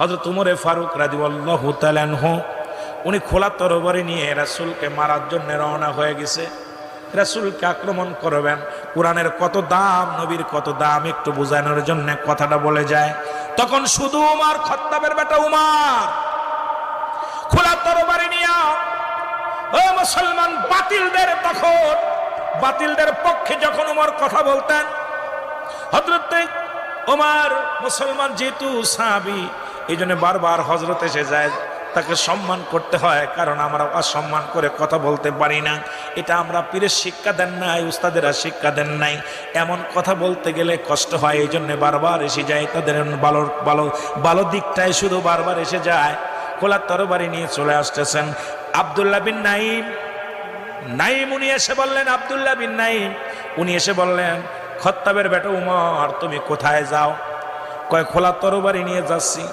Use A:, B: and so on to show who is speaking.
A: হযরত উমরে ফারুক রাদিয়াল্লাহু তাআলা আনহু উনি খোলা তরবারি নিয়ে রাসূলকে মারার জন্য রওনা হয়ে গেছে। রাসূলকে আক্রমণ করবেন। কোরআনের কত দাম, নবীর কত দাম একটু বোঝানোর জন্য কথাটা বলে যায়। তখন শুধু উমর, খাত্তাবের বেটা উমর খোলা তরবারি নিয়ে ও মুসলমান বাতিলদের পক্ষে যখন উমর কথা বলতেন, হযরত উমর মুসলমান যেহেতু সাহাবী, এই জন্য বারবার হযরত এসে যায়, তাকে সম্মান করতে হয়, কারণ আমরা অসম্মান করে কথা বলতে পারি না। এটা আমরা পীরের শিক্ষা দেন নাই, উস্তাদেরা শিক্ষা দেন নাই। এমন কথা বলতে গেলে কষ্ট হয়, এই জন্য বারবার এসে যায়। তাদের ভালো ভালো ভালো দিকটাই শুধু বারবার এসে যায়। খোলা তরবারি নিয়ে চলে আসতেছেন আব্দুল্লাহ বিন নাইম উনি এসে বললেন, আব্দুল্লাহ বিন নাইম উনি এসে বললেন, খাত্তাবের বেটা উমর তুমি কোথায় যাও? কয় খোলা তরবারি নিয়ে যাচ্ছি।